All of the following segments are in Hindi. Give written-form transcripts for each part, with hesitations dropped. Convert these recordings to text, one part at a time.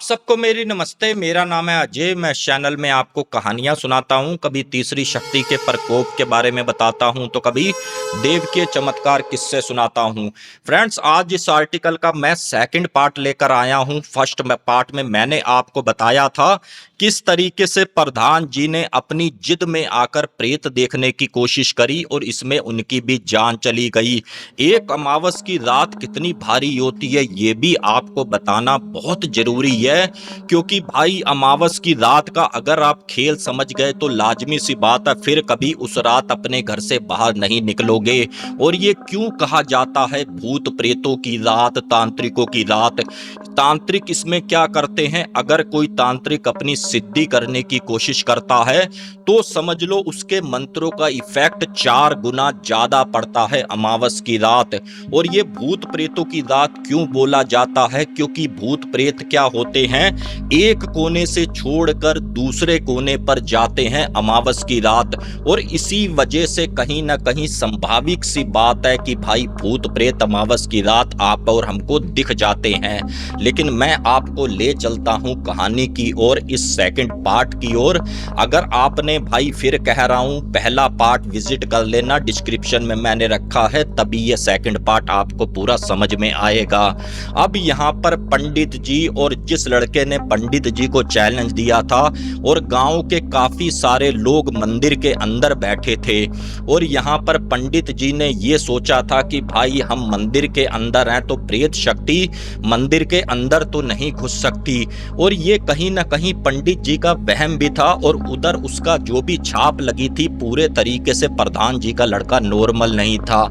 सबको मेरी नमस्ते। मेरा नाम है अजय। मैं इस चैनल में आपको कहानियां सुनाता हूं। कभी तीसरी शक्ति के प्रकोप के बारे में बताता हूं तो कभी देव के चमत्कार किस्से सुनाता हूं। फ्रेंड्स, आज इस आर्टिकल का मैं सेकंड पार्ट लेकर आया हूं। फर्स्ट पार्ट में मैंने आपको बताया था किस तरीके से प्रधान जी ने अपनी जिद में आकर प्रेत देखने की कोशिश करी और इसमें उनकी भी जान चली गई। एक अमावस की रात कितनी भारी होती है ये भी आपको बताना बहुत जरूरी है, क्योंकि भाई अमावस की रात का अगर आप खेल समझ गए तो लाजमी सी बात है फिर कभी उस रात अपने घर से बाहर नहीं निकलोगे। और ये क्यों कहा जाता है भूत प्रेतों की रात, तांत्रिकों की रात? तांत्रिक इसमें क्या करते हैं? अगर कोई तांत्रिक अपनी सिद्धि करने की कोशिश करता है तो समझ लो उसके मंत्रों का इफेक्ट 4 गुना ज्यादा पड़ता है अमावस की रात। और ये भूत प्रेतों की रात क्यों बोला जाता है? क्योंकि भूत प्रेत क्या होते हैं, एक कोने से छोड़कर दूसरे कोने पर जाते हैं अमावस की रात। और इसी वजह से कहीं ना कहीं संभाविक सी बात है कि भाई भूत प्रेत अमावस की रात आप और हमको दिख जाते हैं। लेकिन मैं आपको ले चलता हूं कहानी की ओर, इस सेकंड पार्ट की ओर। अगर आपने भाई फिर कह रहा हूं पहला पार्ट विजिट कर लेना, डिस्क्रिप्शन में मैंने रखा है, तभी ये सेकंड पार्ट आपको पूरा समझ में आएगा। अब यहाँ पर पंडित जी और जिस लड़के ने पंडित जी को चैलेंज दिया था और गांव के काफी सारे लोग मंदिर के अंदर बैठे थे और यहाँ पर पंडित जी ने ये सोचा था कि भाई हम मंदिर के अंदर हैं तो प्रेत शक्ति मंदिर के अंदर तो नहीं घुस सकती। और ये कहीं ना कहीं पंडित जी का वहम भी था और उधर उसका जो भी छाप लगी थी पूरे तरीके से प्रधान जी का लड़का नॉर्मल नहीं था।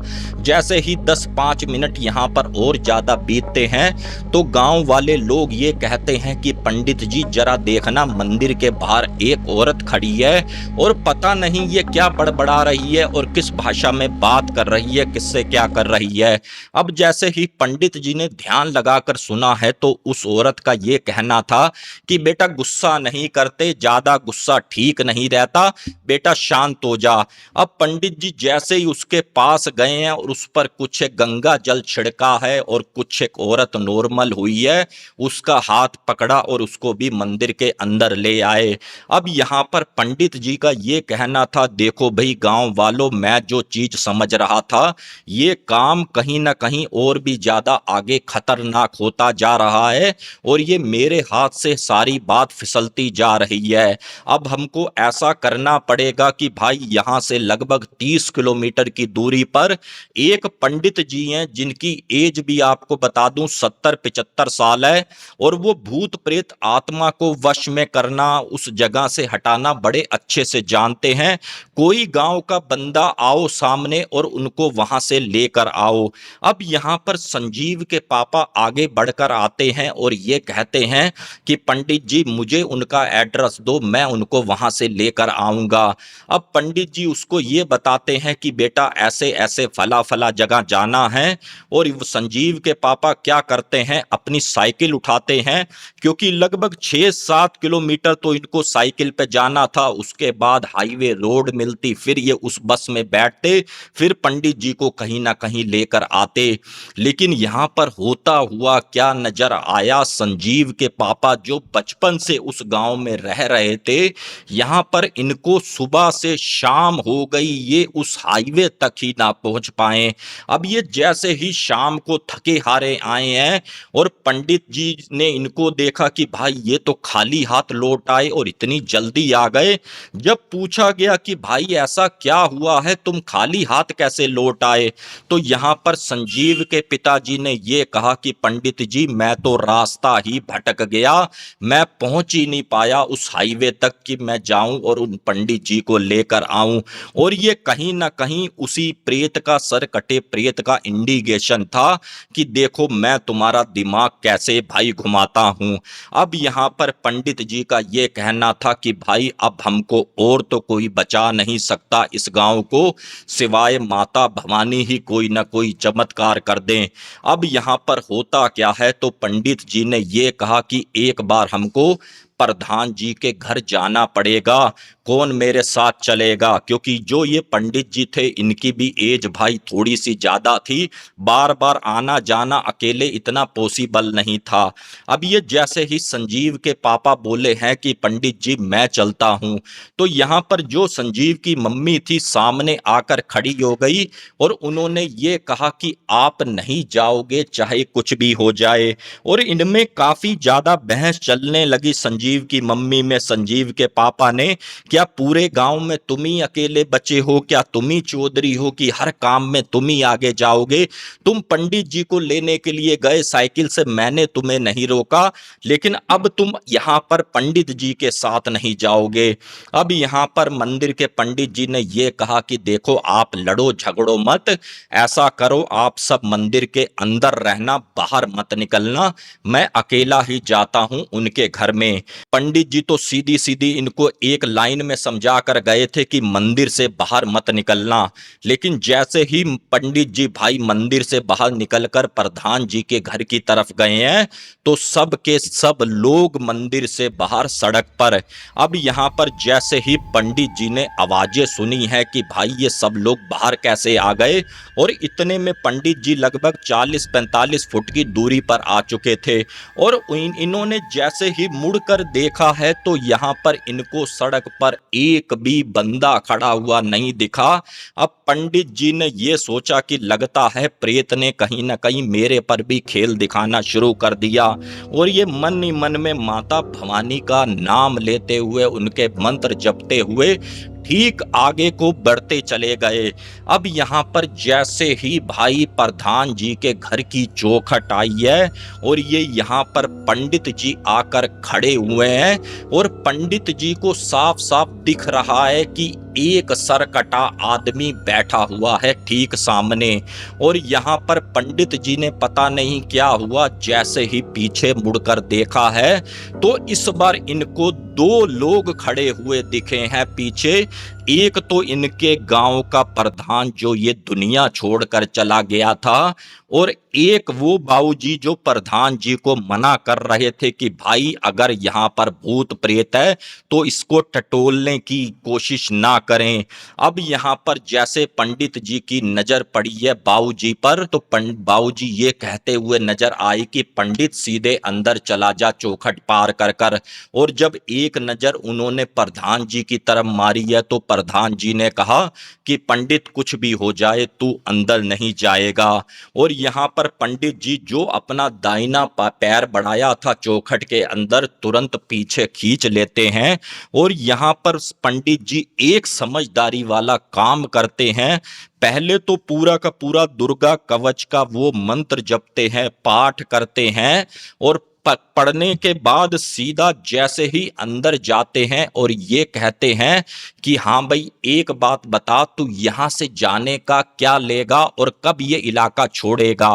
जैसे ही 10-5 मिनट यहाँ पर और ज्यादा बीतते हैं तो गांव वाले लोग ये कहते हैं कि पंडित जी जरा देखना, मंदिर के बाहर एक औरत खड़ी है और पता नहीं ये क्या बड़बड़ा रही है और किस भाषा में बात कर रही है, किससे क्या कर रही है। अब जैसे ही पंडित जी ने ध्यान लगाकर सुना है तो उस औरत का ये कहना था कि बेटा गुस्सा नहीं करते, ज्यादा गुस्सा ठीक नहीं रहता, बेटा शांत हो जा। अब पंडित जी जैसे ही उसके पास गए हैं और उस पर कुछ गंगा जल छिड़का है और कुछ एक औरत नॉर्मल हुई है, उसका हाथ पकड़ा और उसको भी मंदिर के अंदर ले आए। अब यहाँ पर पंडित जी का ये कहना था, देखो भाई गांव वालों, मैं जो चीज समझ रहा था ये काम कहीं ना कहीं और भी ज्यादा आगे खतरनाक होता जा रहा है और ये मेरे हाथ से सारी बात फिसलती जा रही है। अब हमको ऐसा करना पड़ेगा कि भाई यहाँ से लगभग 30 किलोमीटर की दूरी पर एक पंडित जी हैं जिनकी एज भी आपको बता दूं 70-75 साल है और वो भूत प्रेत आत्मा को वश में करना, उस जगह से हटाना बड़े अच्छे से जानते हैं। कोई गांव का बंदा आओ सामने और उनको वहां से लेकर आओ। अब यहाँ पर संजीव के पापा आगे बढ़कर आते हैं और ये कहते हैं कि पंडित जी मुझे उनका एड्रेस दो, मैं उनको वहां से लेकर आऊंगा। अब पंडित जी उसको ये बताते हैं कि बेटा ऐसे ऐसे फला फला जगह जाना है। और संजीव के पापा क्या करते हैं, अपनी साइकिल उठाते हैं, क्योंकि लगभग 6-7 किलोमीटर तो इनको साइकिल पे जाना था। उसके बाद हाईवे रोड मिलती, फिर ये उस बस में बैठते, फिर पंडित जी को कहीं ना कहीं लेकर आते। लेकिन यहाँ पर होता हुआ क्या नजर आया, संजीव के पापा जो बचपन से उस गांव में रह रहे थे, यहाँ पर इनको सुबह से शाम हो गई, ये उस हाईवे तक ही ना पहुंच पाए। अब ये जैसे ही शाम को थके हारे आए हैं और पंडित जी ने इनको देखा कि भाई ये तो खाली हाथ लौट आए और इतनी जल्दी आ गए। जब पूछा गया कि भाई ऐसा क्या हुआ है, तुम खाली हाथ कैसे लौट आए, तो यहाँ पर संजीव के पिताजी ने ये कहा कि पंडित जी मैं तो रास्ता ही भटक गया, मैं पहुंच ही नहीं पाया उस हाईवे तक कि मैं जाऊं और उन पंडित जी को लेकर आऊं। और ये कहीं ना कहीं उसी प्रेत का, सर कटे प्रेत का इंडिकेशन था कि देखो मैं तुम्हारा दिमाग कैसे भाई घुमाता हूं। अब यहाँ पर पंडित जी का ये कहना था कि भाई अब हमको और तो कोई बचा नहीं सकता इस गांव को, सिवाय माता भवानी ही कोई ना कोई चमत्कार कर दें। अब यहाँ पर होता क्या है, तो पंडित जी ने ये कहा कि एक बार हमको प्रधान जी के घर जाना पड़ेगा, कौन मेरे साथ चलेगा? क्योंकि जो ये पंडित जी थे इनकी भी एज भाई थोड़ी सी ज्यादा थी, बार बार आना जाना अकेले इतना पॉसिबल नहीं था। अब ये जैसे ही संजीव के पापा बोले हैं कि पंडित जी मैं चलता हूं, तो यहाँ पर जो संजीव की मम्मी थी सामने आकर खड़ी हो गई और उन्होंने ये कहा कि आप नहीं जाओगे चाहे कुछ भी हो जाए। और इनमें काफी ज्यादा बहस चलने लगी संजीव की मम्मी में संजीव के पापा ने, क्या पूरे गांव में तुम ही अकेले बचे हो? क्या तुम ही चौधरी हो कि हर काम में तुम ही आगे जाओगे? तुम पंडित जी को लेने के लिए गए साइकिल से, मैंने तुम्हें नहीं रोका, लेकिन अब तुम यहाँ पर पंडित जी के साथ नहीं जाओगे। अब यहाँ पर मंदिर के पंडित जी ने ये कहा कि देखो आप लड़ो झगड़ो मत, ऐसा करो आप सब मंदिर के अंदर रहना, बाहर मत निकलना, मैं अकेला ही जाता हूं उनके घर में। पंडित जी तो सीधी सीधी इनको एक लाइन में समझा कर गए थे कि मंदिर से बाहर मत निकलना, लेकिन जैसे ही पंडित जी भाई मंदिर से बाहर निकलकर प्रधान जी के घर की तरफ गए हैं तो सब के सब लोग मंदिर से बाहर सड़क पर। अब यहाँ पर जैसे ही पंडित जी ने आवाजें सुनी है कि भाई ये सब लोग बाहर कैसे आ गए, और इतने में पंडित जी लगभग 40-45 फुट की दूरी पर आ चुके थे और इन्होंने जैसे ही मुड़कर देखा है तो यहाँ पर इनको सड़क पर एक भी बंदा खड़ा हुआ नहीं दिखा। अब पंडित जी ने ये सोचा कि लगता है प्रेत ने कहीं ना कहीं मेरे पर भी खेल दिखाना शुरू कर दिया, और ये मन ही मन में माता भवानी का नाम लेते हुए उनके मंत्र जपते हुए ठीक आगे को बढ़ते चले गए। अब यहाँ पर जैसे ही भाई प्रधान जी के घर की चौखट आई है और ये यहाँ पर पंडित जी आकर खड़े हुए हैं और पंडित जी को साफ साफ दिख रहा है कि एक सरकटा आदमी बैठा हुआ है ठीक सामने। और यहाँ पर पंडित जी ने पता नहीं क्या हुआ जैसे ही पीछे मुड़कर देखा है तो इस बार इनको दो लोग खड़े हुए दिखे हैं पीछे। एक तो इनके गांव का प्रधान जो ये दुनिया छोड़कर चला गया था, और एक वो बाबूजी जो प्रधान जी को मना कर रहे थे कि भाई अगर यहाँ पर भूत प्रेत है तो इसको टटोलने की कोशिश ना करें। अब यहाँ पर जैसे पंडित जी की नजर पड़ी है बाबूजी पर तो बाबूजी ये कहते हुए नजर आए कि पंडित सीधे अंदर चला जा चौखट पार कर कर। और जब एक नजर उन्होंने प्रधान जी की तरफ मारी है तो प्रधान जी ने कहा कि पंडित कुछ भी हो जाए तू अंदर नहीं जाएगा। और यहाँ पर पंडित जी जो अपना दाहिना पैर बढ़ाया था चौखट के अंदर तुरंत पीछे खींच लेते हैं, और यहाँ पर पंडित जी एक समझदारी वाला काम करते हैं। पहले तो पूरा का पूरा दुर्गा कवच का वो मंत्र जपते हैं, पाठ करते हैं, और पढ़ने के बाद सीधा जैसे ही अंदर जाते हैं और ये कहते हैं कि हाँ भाई एक बात बता, तू यहाँ से जाने का क्या लेगा और कब ये इलाका छोड़ेगा।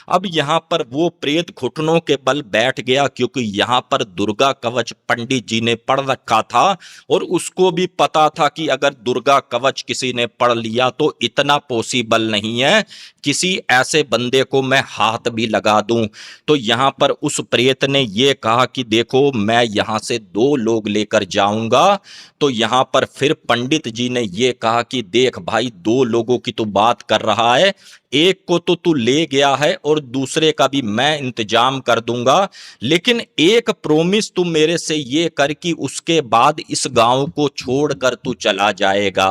अब यहाँ पर वो प्रेत घुटनों के बल बैठ गया क्योंकि यहाँ पर दुर्गा कवच पंडित जी ने पढ़ रखा था और उसको भी पता था कि अगर दुर्गा कवच किसी ने पढ़ लिया तो इतना पॉसिबल नहीं है किसी ऐसे बंदे को मैं हाथ भी लगा दूं। तो यहाँ पर उस प्रेत ने ये कहा कि देखो मैं यहाँ से दो लोग लेकर जाऊंगा। तो यहाँ पर फिर पंडित जी ने ये कहा कि देख भाई दो लोगों की तो बात कर रहा है, एक को तो तू ले गया है और दूसरे का भी मैं इंतजाम कर दूंगा, लेकिन एक प्रॉमिस तू मेरे से ये कर कि उसके बाद इस गांव को छोड़कर तू चला जाएगा।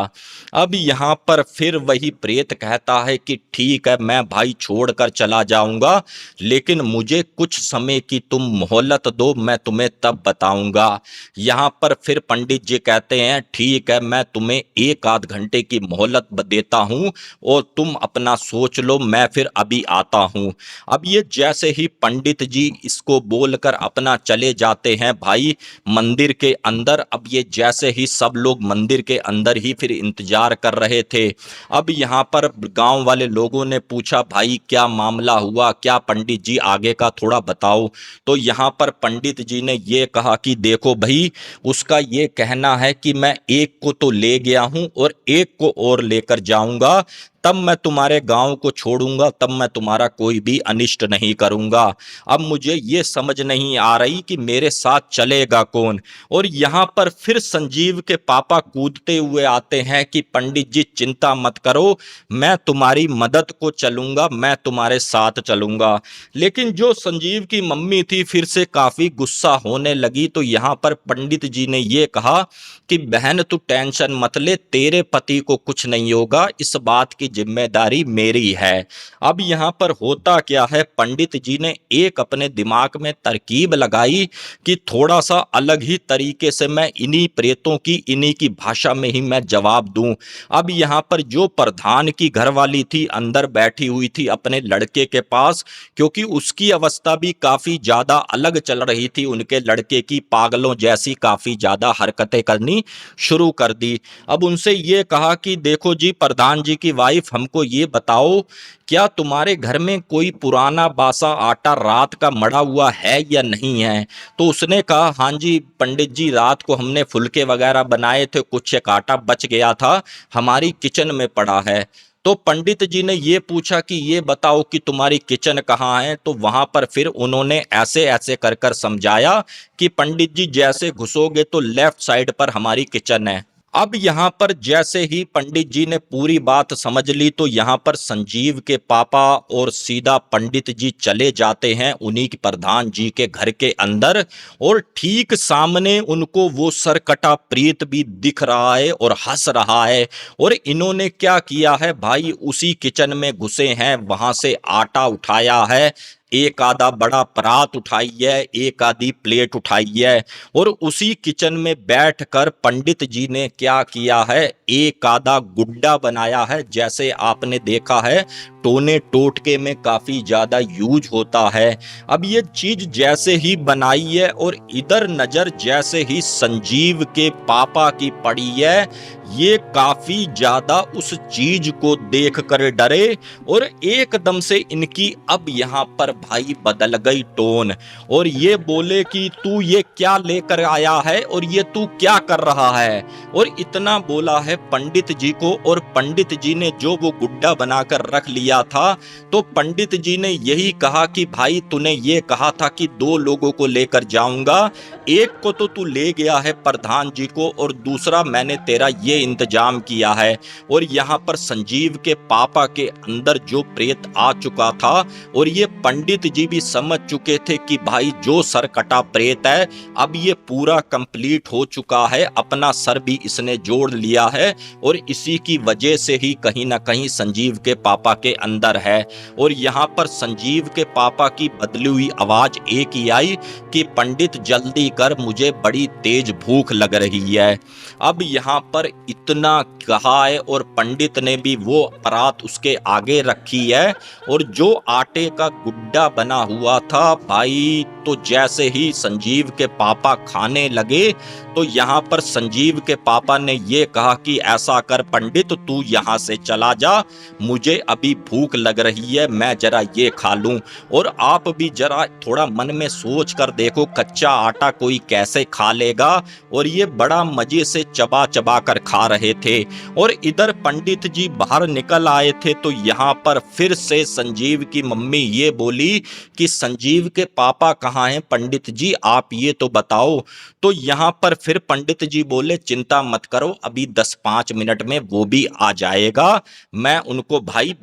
अब यहाँ पर फिर वही प्रेत कहता है कि ठीक है मैं भाई छोड़कर चला जाऊंगा, लेकिन मुझे कुछ समय की तुम मोहलत दो, मैं तुम्हें तब बताऊंगा। यहाँ पर फिर पंडित जी कहते हैं ठीक है मैं तुम्हें 1 आध घंटे की मोहलत देता हूं और तुम अपना सोच लो, मैं फिर अभी आता हूं। अब ये जैसे ही पंडित जी इसको बोलकर अपना चले जाते हैं भाई मंदिर के अंदर। अब ये जैसे ही सब लोग मंदिर के अंदर ही फिर इंतजार कर रहे थे। अब यहाँ पर गांव वाले लोगों ने पूछा भाई क्या मामला हुआ, क्या पंडित जी आगे का थोड़ा बताओ। तो यहाँ पर पंडित जी ने ये कहा कि देखो भाई उसका ये कहना है कि मैं एक को तो ले गया हूं और एक को और लेकर जाऊंगा, तब मैं तुम्हारे गांव को छोड़ूंगा, तब मैं तुम्हारा कोई भी अनिष्ट नहीं करूंगा। अब मुझे ये समझ नहीं आ रही कि मेरे साथ चलेगा कौन। और यहाँ पर फिर संजीव के पापा कूदते हुए आते हैं कि पंडित जी चिंता मत करो, मैं तुम्हारी मदद को चलूंगा, मैं तुम्हारे साथ चलूंगा। लेकिन जो संजीव की मम्मी थी फिर से काफी गुस्सा होने लगी। तो यहाँ पर पंडित जी ने ये कहा कि बहन तू टेंशन मत ले, तेरे पति को कुछ नहीं होगा, इस बात की जिम्मेदारी मेरी है। अब यहाँ पर होता क्या है, पंडित जी ने एक अपने दिमाग में तरकीब लगाई कि थोड़ा सा अलग ही तरीके से मैं इन्हीं प्रेतों की, इन्हीं की भाषा में ही मैं जवाब दूं। अब यहाँ पर जो प्रधान की घरवाली थी अंदर बैठी हुई थी अपने लड़के के पास, क्योंकि उसकी अवस्था भी काफी ज्यादा अलग चल रही थी, उनके लड़के की पागलों जैसी काफी ज्यादा हरकतें करनी शुरू कर दी। अब उनसे ये कहा कि देखो जी प्रधान जी की वाइफ, हमको ये बताओ क्या तुम्हारे घर में कोई पुराना बासा आटा रात का मड़ा हुआ है या नहीं है। तो उसने कहा हाँ जी पंडित जी, रात को हमने फुलके वगैरह बनाए थे, कुछ एक आटा बच गया था, हमारी किचन में पड़ा है। तो पंडित जी ने ये पूछा कि ये बताओ कि तुम्हारी किचन कहाँ है। तो वहां पर फिर उन्होंने ऐसे ऐसे कर कर समझाया कि पंडित जी जैसे घुसोगे तो लेफ्ट साइड पर हमारी किचन है। अब यहाँ पर जैसे ही पंडित जी ने पूरी बात समझ ली तो यहाँ पर संजीव के पापा और सीधा पंडित जी चले जाते हैं उन्हीं के प्रधान जी के घर के अंदर। और ठीक सामने उनको वो सरकटा प्रेत भी दिख रहा है और हंस रहा है। और इन्होंने क्या किया है भाई, उसी किचन में घुसे हैं, वहां से आटा उठाया है, एक आधा बड़ा परात उठाई है, एक आधी प्लेट उठाई है। और उसी किचन में बैठकर पंडित जी ने क्या किया है, एक आधा गुड्डा बनाया है, जैसे आपने देखा है टोने टोटके में काफी ज्यादा यूज होता है। अब ये चीज जैसे ही बनाई है और इधर नजर जैसे ही संजीव के पापा की पड़ी है, ये काफी ज्यादा उस चीज को देखकर डरे और एकदम से इनकी अब यहाँ पर भाई बदल गई टोन। और ये बोले कि तू ये क्या लेकर आया है और ये तू क्या कर रहा है। और इतना बोला है पंडित जी को, और पंडित जी ने जो वो गुड्डा बनाकर रख लिया था, तो पंडित जी ने यही कहा कि भाई तूने ये कहा था कि 2 लोगों को लेकर जाऊंगा, एक को तो तू ले गया है प्रधान जी को, और दूसरा मैंने तेरा ये इंतजाम किया है। और यहाँ पर संजीव के पापा के अंदर जो प्रेत आ चुका था, और ये पंडित जी भी समझ चुके थे कि भाई जो सर कटा प्रेत है अब ये पूरा कंप्लीट हो चुका है, अपना सर भी इसने जोड़ लिया है, और इसी की वजह से ही कहीं ना कहीं संजीव के पापा के अंदर है। और यहाँ पर संजीव के पापा की बदली हुई आवाज एक ही आई कि पंडित जल्दी कर, मुझे बड़ी तेज भूख लग रही है। अब यहाँ पर इतना कहा है और पंडित ने भी वो परात उसके आगे रखी है, और जो आटे का गुड्डा बना हुआ था भाई, तो जैसे ही संजीव के पापा खाने लगे तो यहाँ पर संजीव के पापा ने ये कहा कि ऐसा कर पंडित, तू यहाँ से चला जा, मुझे अभी भूख लग रही है, मैं जरा ये खा लूं। और आप भी जरा थोड़ा मन में सोच कर देखो, कच्चा आटा कोई कैसे खा लेगा। और ये बड़ा मजे से चबा चबा कर खा रहे थे। और इधर पंडित जी बाहर निकल आए थे तो यहाँ पर फिर से संजीव की मम्मी ये बोली कि संजीव के पापा कहाँ हैं पंडित जी, आप ये तो बताओ। तो यहाँ पर फिर पंडित जी बोले चिंता मत करो, अभी 10-5 मिनट में वो भी आ जाएगा, मैं उनको भाई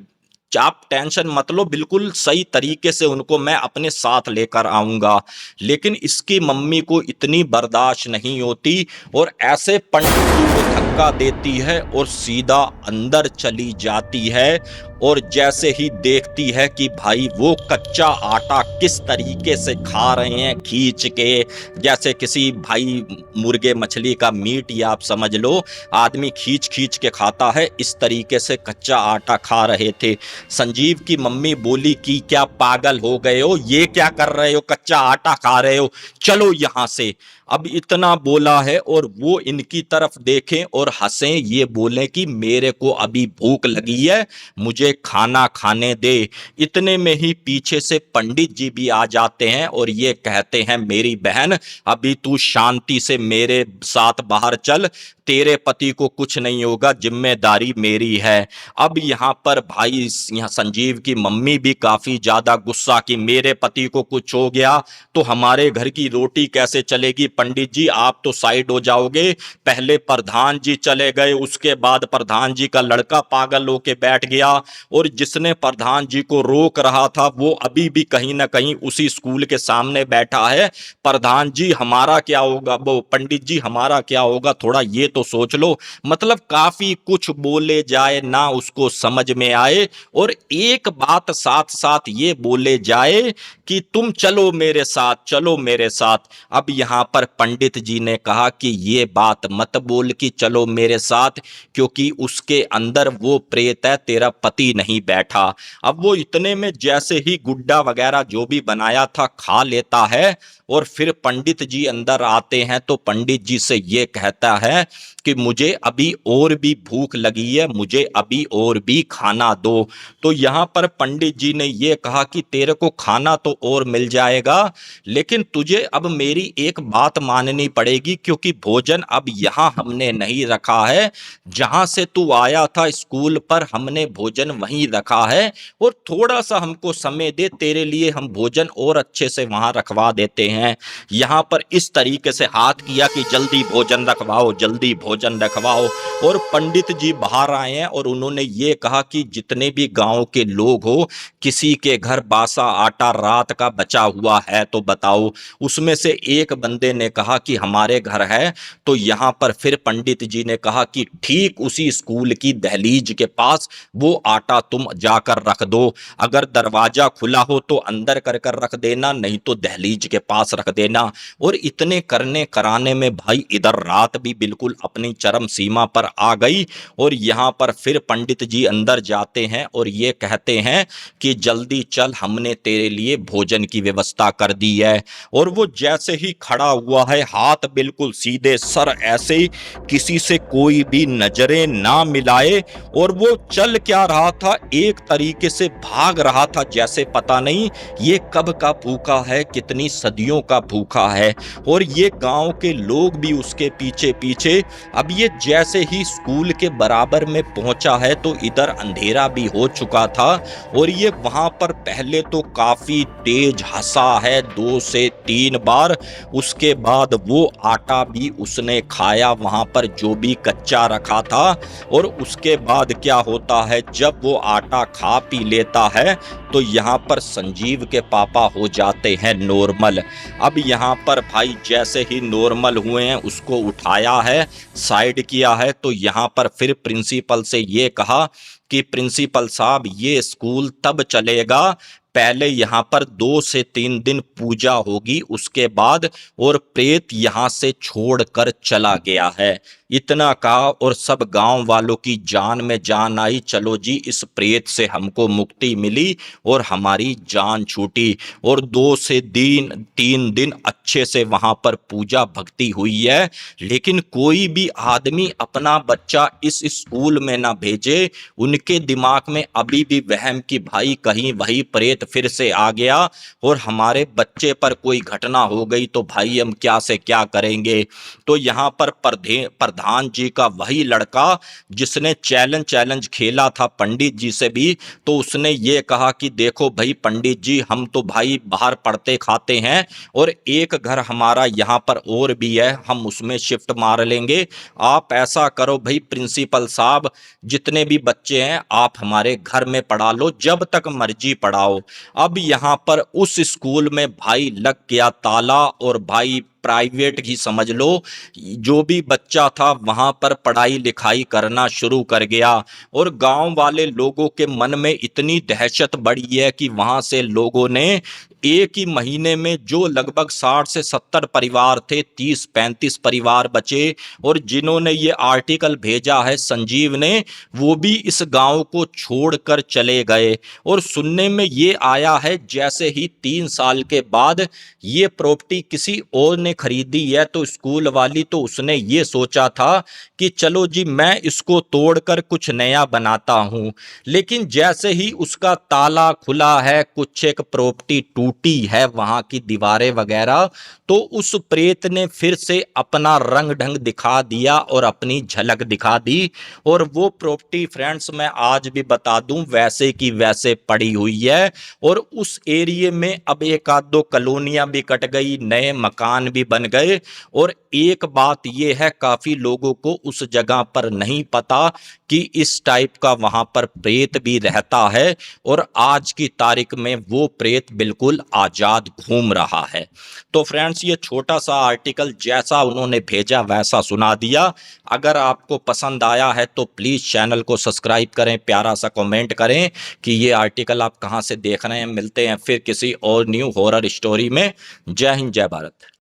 आप टेंशन मत लो, बिल्कुल सही तरीके से उनको मैं अपने साथ लेकर आऊंगा। लेकिन इसकी मम्मी को इतनी बर्दाश्त नहीं होती और ऐसे पंडित जी को धक्का देती है और सीधा अंदर चली जाती है। और जैसे ही देखती है कि भाई वो कच्चा आटा किस तरीके से खा रहे हैं खींच के, जैसे किसी भाई मुर्गे मछली का मीट या आप समझ लो आदमी खींच खींच के खाता है, इस तरीके से कच्चा आटा खा रहे थे। संजीव की मम्मी बोली कि क्या पागल हो गए हो, ये क्या कर रहे हो, कच्चा आटा खा रहे हो, चलो यहां से। अब इतना बोला है और वो इनकी तरफ देखें और हंसें, ये बोलें कि मेरे को अभी भूख लगी है, मुझे खाना खाने दे। इतने में ही पीछे से पंडित जी भी आ जाते हैं और ये कहते हैं मेरी बहन अभी तू शांति से मेरे साथ बाहर चल, तेरे पति को कुछ नहीं होगा, जिम्मेदारी मेरी है। अब यहाँ पर भाई यहाँ संजीव की मम्मी भी काफी ज्यादा गुस्सा कि मेरे पति को कुछ हो गया तो हमारे घर की रोटी कैसे चलेगी। पंडित जी आप तो साइड हो जाओगे। पहले प्रधान जी चले गए, उसके बाद प्रधान जी का लड़का पागल होके बैठ गया, और जिसने प्रधान जी को रोक रहा था वो अभी भी कहीं ना कहीं उसी स्कूल के सामने बैठा है। प्रधान जी हमारा क्या होगा, वो पंडित जी हमारा क्या होगा, थोड़ा ये तो सोच लो। मतलब काफी कुछ बोले जाए ना उसको समझ में आए, और एक बात साथ साथ ये बोले जाए कि तुम चलो मेरे साथ, चलो मेरे साथ। अब यहां पर पंडित जी ने कहा कि ये बात मत बोल कि चलो मेरे साथ, क्योंकि उसके अंदर वो प्रेत है, तेरा पति नहीं बैठा। अब वो इतने में जैसे ही गुड्डा वगैरह जो भी बनाया था खा लेता है, और फिर पंडित जी अंदर आते हैं तो पंडित जी से ये कहता है कि मुझे अभी और भी भूख लगी है, मुझे अभी और भी खाना दो। तो यहाँ पर पंडित जी ने ये कहा कि तेरे को खाना तो और मिल जाएगा, लेकिन तुझे अब मेरी एक बात माननी पड़ेगी, क्योंकि भोजन अब यहाँ हमने नहीं रखा है, जहाँ से तू आया था स्कूल पर हमने भोजन वहीं रखा है, और थोड़ा सा हमको समय दे, तेरे लिए हम भोजन और अच्छे से वहाँ रखवा देते हैं। यहाँ पर इस तरीके से हाथ किया कि जल्दी भोजन रखवाओ, जल्दी भोजन रखवाओ। और पंडित जी बाहर आए हैं और उन्होंने ये कहा कि जितने भी गांव के लोग हो, किसी के घर बासा आटा रात का बचा हुआ है तो बताओ। उसमें से एक बंदे ने कहा कि हमारे घर है। तो यहाँ पर फिर पंडित जी ने कहा कि ठीक उसी स्कूल की दहलीज के पास वो आटा तुम जाकर रख दो। अगर दरवाजा खुला हो तो अंदर कर कर रख देना, नहीं तो दहलीज के पास रख देना। और इतने करने कराने में भाई इधर रात भी बिल्कुल अपनी चरम सीमा पर आ गई, और यहाँ पर फिर पंडित जी अंदर जाते हैं और ये कहते हैं कि जल्दी चल, हमने तेरे लिए भोजन की व्यवस्था कर दी है। और वो जैसे ही खड़ा हुआ है, हाथ बिल्कुल सीधे, सर ऐसे, किसी से कोई भी नजरें ना मिलाए, और वो चल क्या रहा था, एक तरीके से भाग रहा था, जैसे पता नहीं ये कब का भूखा है, कितनी सदियों का भूखा है। और ये गांव के लोग भी उसके पीछे पीछे। अब ये जैसे ही स्कूल के बराबर में पहुंचा है तो इधर अंधेरा भी हो चुका था, और ये वहां पर पहले तो काफी तेज हंसा है 2 से 3 बार। उसके बाद वो आटा भी उसने खाया वहां पर जो भी कच्चा रखा था। और उसके बाद क्या होता है, जब वो आटा खा पी लेता है तो यहाँ पर संजीव के पापा हो जाते हैं नॉर्मल। अब यहाँ पर भाई जैसे ही नॉर्मल हुए हैं, उसको उठाया है, साइड किया है, तो यहाँ पर फिर प्रिंसिपल से ये कहा कि प्रिंसिपल साहब ये स्कूल तब चलेगा, पहले यहाँ पर 2 से 3 दिन पूजा होगी, उसके बाद, और प्रेत यहाँ से छोड़कर चला गया है। इतना कहा और सब गांव वालों की जान में जान आई। चलो जी, इस प्रेत से हमको मुक्ति मिली और हमारी जान छूटी। और 2 से 3 दिन अच्छे से वहां पर पूजा भक्ति हुई है, लेकिन कोई भी आदमी अपना बच्चा इस स्कूल में ना भेजे। उनके दिमाग में अभी भी वहम कि भाई कहीं वही प्रेत फिर से आ गया और हमारे बच्चे पर कोई घटना हो गई तो भाई हम क्या से क्या करेंगे। तो यहाँ पर प्रधान जी का वही लड़का जिसने चैलेंज खेला था पंडित जी से भी, तो उसने ये कहा कि देखो भाई पंडित जी, हम तो भाई बाहर पढ़ते खाते हैं और एक घर हमारा यहाँ पर और भी है, हम उसमें शिफ्ट मार लेंगे। आप ऐसा करो भाई प्रिंसिपल साहब, जितने भी बच्चे हैं आप हमारे घर में पढ़ा लो, जब तक मर्जी पढ़ाओ। अब यहाँ पर उस स्कूल में भाई लग गया ताला, और भाई प्राइवेट ही समझ लो, जो भी बच्चा था वहां पर पढ़ाई लिखाई करना शुरू कर गया। और गांव वाले लोगों के मन में इतनी दहशत बढ़ी है कि वहां से लोगों ने एक ही महीने में जो लगभग 60 से 70 परिवार थे, 30-35 परिवार बचे। और जिन्होंने ये आर्टिकल भेजा है संजीव ने, वो भी इस गांव को छोड़कर चले गए। और सुनने में ये आया है जैसे ही 3 साल के बाद ये प्रॉपर्टी किसी और ने खरीदी है, तो स्कूल वाली तो उसने ये सोचा था कि चलो जी मैं इसको तोड़कर कुछ नया बनाता हूं। लेकिन जैसे ही उसका ताला खुला है, कुछ एक प्रॉपर्टी टूट टूटी है वहां की दीवारें वगैरह, तो उस प्रेत ने फिर से अपना रंग ढंग दिखा दिया और अपनी झलक दिखा दी। और वो प्रॉपर्टी फ्रेंड्स मैं आज भी बता दूं वैसे की वैसे पड़ी हुई है। और उस एरिया में अब एक आध दो कॉलोनियां भी कट गई, नए मकान भी बन गए। और एक बात यह है, काफी लोगों को उस जगह पर नहीं पता कि इस टाइप का वहां पर प्रेत भी रहता है। और आज की तारीख में वो प्रेत बिल्कुल आजाद घूम रहा है। तो फ्रेंड्स ये छोटा सा आर्टिकल जैसा उन्होंने भेजा वैसा सुना दिया। अगर आपको पसंद आया है तो प्लीज चैनल को सब्सक्राइब करें, प्यारा सा कमेंट करें कि ये आर्टिकल आप कहां से देख रहे हैं। मिलते हैं फिर किसी और न्यू हॉरर स्टोरी में। जय हिंद, जय भारत।